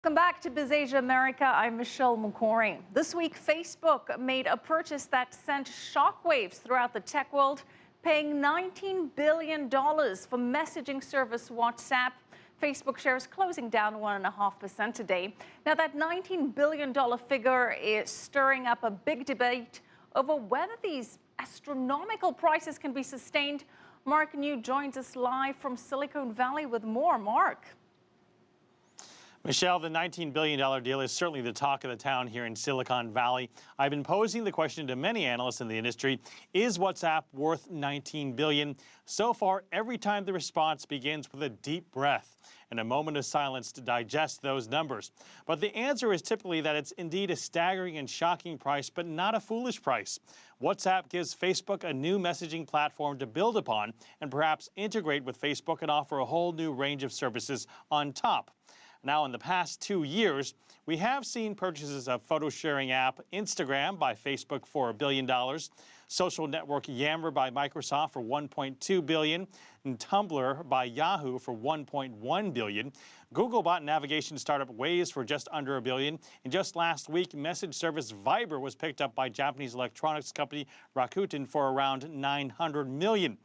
Welcome back to CCTV America. I'm Michelle McCory. This week, Facebook made a purchase that sent shockwaves throughout the tech world, paying $19 billion for messaging service WhatsApp. Facebook shares closing down 1.5% today. Now, that $19 billion figure is stirring up a big debate over whether these astronomical prices can be sustained. Mark New joins us live from Silicon Valley with more. Mark. Michelle, the $19 billion deal is certainly the talk of the town here in Silicon Valley. I've been posing the question to many analysts in the industry, is WhatsApp worth $19 billion? So far, every time the response begins with a deep breath and a moment of silence to digest those numbers. But the answer is typically that it's indeed a staggering and shocking price, but not a foolish price. WhatsApp gives Facebook a new messaging platform to build upon and perhaps integrate with Facebook and offer a whole new range of services on top. Now, in the past 2 years, we have seen purchases of photo sharing app Instagram by Facebook for $1 billion, social network Yammer by Microsoft for $1.2 billion, and Tumblr by Yahoo for $1.1 billion. Google bought navigation startup Waze for just under $1 billion. And just last week, message service Viber was picked up by Japanese electronics company Rakuten for around $900 million.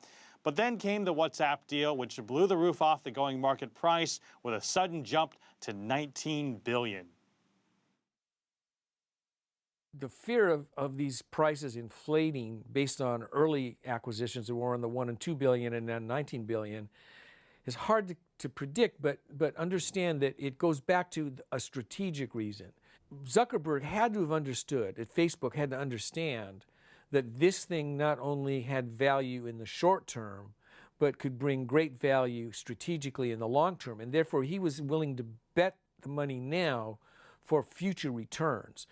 But then came the WhatsApp deal, which blew the roof off the going market price with a sudden jump to $19 billion. The fear of these prices inflating based on early acquisitions that were in the $1 and $2 billion and then $19 billion is hard to predict, but understand that it goes back to a strategic reason. Zuckerberg had to have understood, that Facebook had to understand that this thing not only had value in the short term, but could bring great value strategically in the long term. And therefore, he was willing to bet the money now for future returns.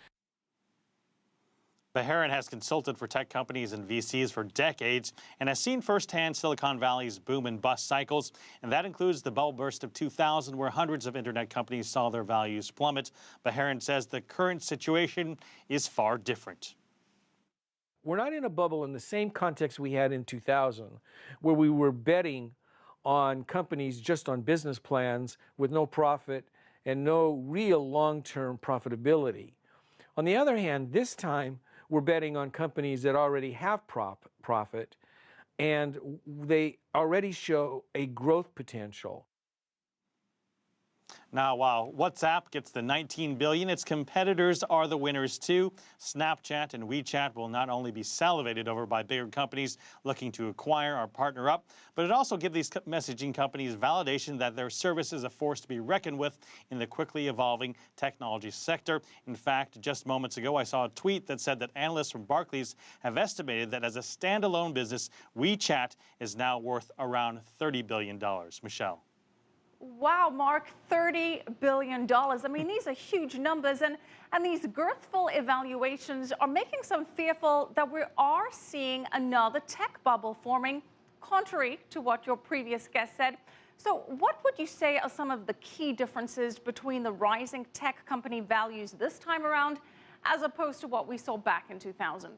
Verizon has consulted for tech companies and VCs for decades and has seen firsthand Silicon Valley's boom and bust cycles. And that includes the bubble burst of 2000, where hundreds of internet companies saw their values plummet. Verizon says the current situation is far different. We're not in a bubble in the same context we had in 2000, where we were betting on companies just on business plans with no profit and no real long-term profitability. On the other hand, this time we're betting on companies that already have profit and they already show a growth potential. Now, while WhatsApp gets the $19 billion, its competitors are the winners too. Snapchat and WeChat will not only be salivated over by bigger companies looking to acquire or partner up, but it also gives these messaging companies validation that their service is a force to be reckoned with in the quickly evolving technology sector. In fact, just moments ago, I saw a tweet that said that analysts from Barclays have estimated that as a standalone business, WeChat is now worth around $30 billion. Michelle. Wow, Mark, $30 billion. I mean, these are huge numbers, and these girthful evaluations are making some fearful that we are seeing another tech bubble forming, contrary to what your previous guest said. So what would you say are some of the key differences between the rising tech company values this time around as opposed to what we saw back in 2000?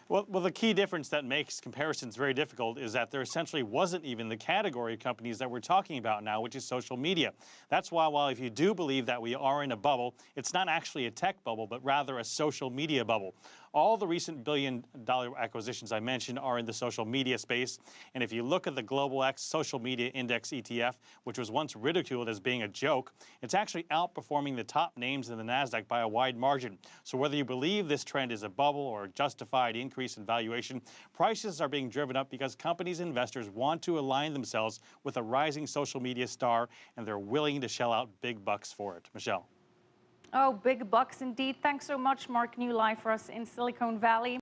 Well, the key difference that makes comparisons very difficult is that there essentially wasn't even the category of companies that we're talking about now, which is social media. That's why, while if you do believe that we are in a bubble, it's not actually a tech bubble, but rather a social media bubble. All the recent billion-dollar acquisitions I mentioned are in the social media space. And if you look at the Global X Social Media Index ETF, which was once ridiculed as being a joke, it's actually outperforming the top names in the NASDAQ by a wide margin. So whether you believe this trend is a bubble or a justified increase in valuation, prices are being driven up because companies and investors want to align themselves with a rising social media star, and they're willing to shell out big bucks for it. Michelle. Oh, big bucks indeed. Thanks so much, Mark New, live for us in Silicon Valley.